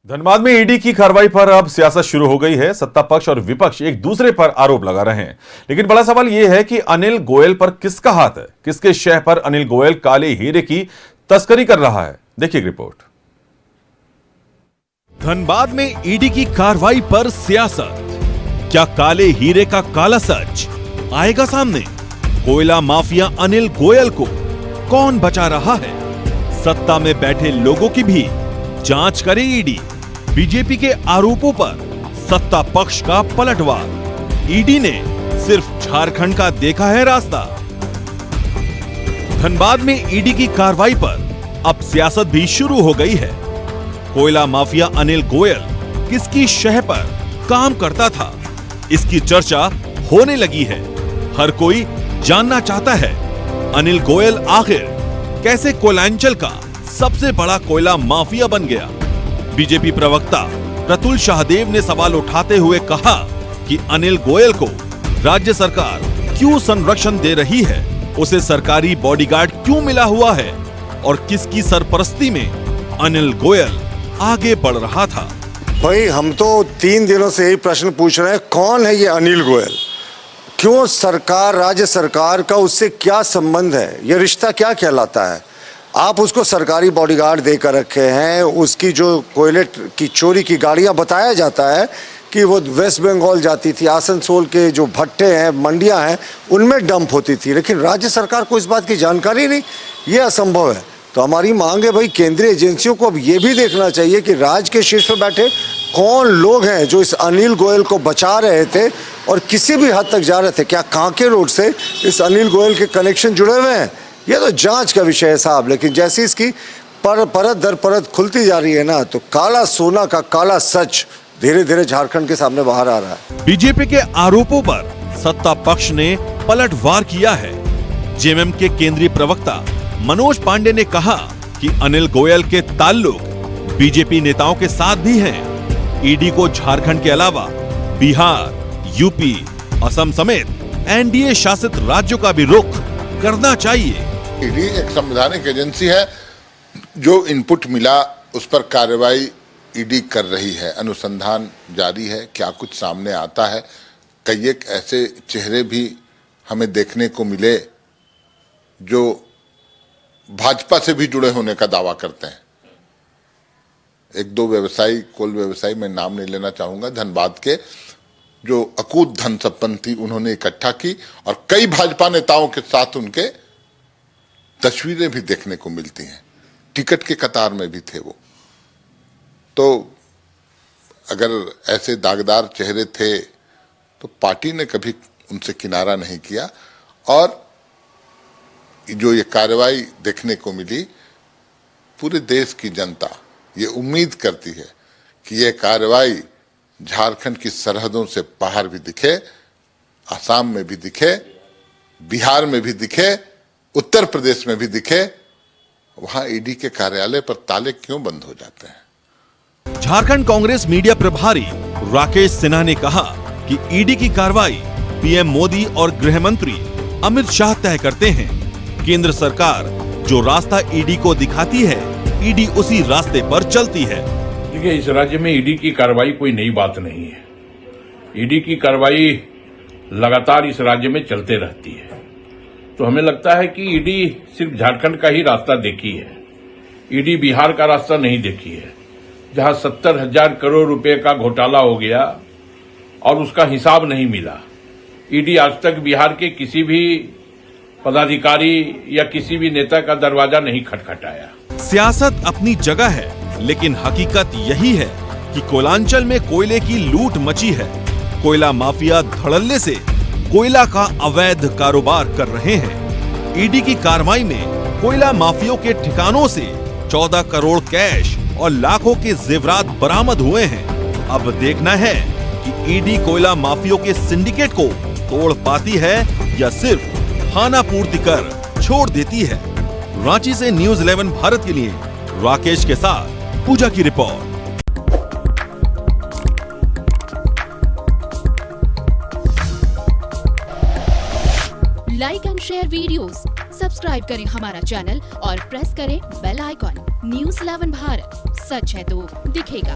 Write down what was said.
धनबाद में ईडी की कार्रवाई पर अब सियासत शुरू हो गई है। सत्ता पक्ष और विपक्ष एक दूसरे पर आरोप लगा रहे हैं, लेकिन बड़ा सवाल यह है कि अनिल गोयल पर किसका हाथ है। किसके शह पर अनिल गोयल काले हीरे की तस्करी कर रहा है। देखिए रिपोर्ट। धनबाद में ईडी की कार्रवाई पर सियासत। क्या काले हीरे का काला सच आएगा सामने? कोयला माफिया अनिल गोयल को कौन बचा रहा है? सत्ता में बैठे लोगों की भी जांच करे ईडी। बीजेपी के आरोपों पर सत्ता पक्ष का पलटवार। ईडी ने सिर्फ झारखंड का देखा है रास्ता। धनबाद में ईडी की कार्रवाई पर अब सियासत भी शुरू हो गई है। कोयला माफिया अनिल गोयल किसकी शह पर काम करता था, इसकी चर्चा होने लगी है। हर कोई जानना चाहता है अनिल गोयल आखिर कैसे कोयलांचल का सबसे बड़ा कोयला माफिया बन गया। बीजेपी प्रवक्ता प्रतुल शाहदेव ने सवाल उठाते हुए कहा कि अनिल गोयल को राज्य सरकार क्यों संरक्षण दे रही है, उसे सरकारी बॉडीगार्ड क्यों मिला हुआ है और किसकी सरपरस्ती में अनिल गोयल आगे बढ़ रहा था। भाई हम तो 3 दिनों से यही प्रश्न पूछ रहे हैं, कौन है ये अनिल गोयल? क्यों सरकार, राज्य सरकार का उससे क्या संबंध है? ये रिश्ता क्या कहलाता है? आप उसको सरकारी बॉडीगार्ड देकर रखे हैं। उसकी जो कोयले की चोरी की गाड़ियां बताया जाता है कि वो वेस्ट बंगाल जाती थी, आसनसोल के जो भट्टे हैं, मंडियां हैं, उनमें डंप होती थी, लेकिन राज्य सरकार को इस बात की जानकारी नहीं। ये असंभव है। तो हमारी मांग है भाई, केंद्रीय एजेंसियों को अब ये भी देखना चाहिए कि राज्य के शीर्ष पर बैठे कौन लोग हैं जो इस अनिल गोयल को बचा रहे थे और किसी भी हद तक जा रहे थे। क्या कांके रोड से इस अनिल गोयल के कनेक्शन जुड़े हुए हैं? ये तो जांच का विषय है साहब। लेकिन जैसे इसकी परत दर परत खुलती जा रही है ना, तो काला सोना का काला सच धीरे धीरे झारखंड के सामने बाहर आ रहा है। बीजेपी के आरोपों पर सत्ता पक्ष ने पलटवार किया है। जेएमएम के केंद्रीय प्रवक्ता मनोज पांडे ने कहा कि अनिल गोयल के ताल्लुक बीजेपी नेताओं के साथ भी हैं। ईडी को झारखंड के अलावा बिहार, यूपी, असम समेत एनडीए शासित राज्यों का भी रुख करना चाहिए। ईडी एक संवैधानिक एजेंसी है। जो इनपुट मिला उस पर कार्रवाई ईडी कर रही है। अनुसंधान जारी है। क्या कुछ सामने आता है? कई एक ऐसे चेहरे भी हमें देखने को मिले जो भाजपा से भी जुड़े होने का दावा करते हैं। 1-2 व्यवसायी, कोल व्यवसायी, मैं नाम नहीं लेना चाहूंगा, धनबाद के, जो अकूत धन संपत्ति उन्होंने इकट्ठा की और कई भाजपा नेताओं के साथ उनके तस्वीरें भी देखने को मिलती हैं। टिकट के कतार में भी थे वो। तो अगर ऐसे दागदार चेहरे थे तो पार्टी ने कभी उनसे किनारा नहीं किया। और जो ये कार्रवाई देखने को मिली, पूरे देश की जनता ये उम्मीद करती है कि ये कार्रवाई झारखंड की सरहदों से बाहर भी दिखे, असम में भी दिखे, बिहार में भी दिखे, उत्तर प्रदेश में भी दिखे। वहां ईडी के कार्यालय पर ताले क्यों बंद हो जाते हैं? झारखंड कांग्रेस मीडिया प्रभारी राकेश सिन्हा ने कहा कि ईडी की कार्रवाई पीएम मोदी और गृह मंत्री अमित शाह तय करते हैं। केंद्र सरकार जो रास्ता ईडी को दिखाती है, ईडी उसी रास्ते पर चलती है। देखिए, इस राज्य में ईडी की कार्रवाई कोई नई बात नहीं है। ईडी की कार्रवाई लगातार इस राज्य में चलते रहती है। तो हमें लगता है कि ईडी सिर्फ झारखंड का ही रास्ता देखी है। ईडी बिहार का रास्ता नहीं देखी है, जहां 70,000 करोड़ रुपए का घोटाला हो गया और उसका हिसाब नहीं मिला। ईडी आज तक बिहार के किसी भी पदाधिकारी या किसी भी नेता का दरवाजा नहीं खटखटाया। सियासत अपनी जगह है, लेकिन हकीकत यही है कि कोयलांचल में कोयले की लूट मची है। कोयला माफिया धड़ल्ले से कोयला का अवैध कारोबार कर रहे हैं। ईडी की कार्रवाई में कोयला माफियों के ठिकानों से 14 करोड़ कैश और लाखों के जेवरात बरामद हुए हैं। अब देखना है कि ईडी कोयला माफियों के सिंडिकेट को तोड़ पाती है या सिर्फ खाना पूर्ति कर छोड़ देती है। रांची से न्यूज़ 11 भारत के लिए राकेश के साथ पूजा की report. Like and share videos, subscribe करें हमारा चैनल और प्रेस करें बेल आइकॉन। न्यूज़ 11 भारत, सच है तो दिखेगा।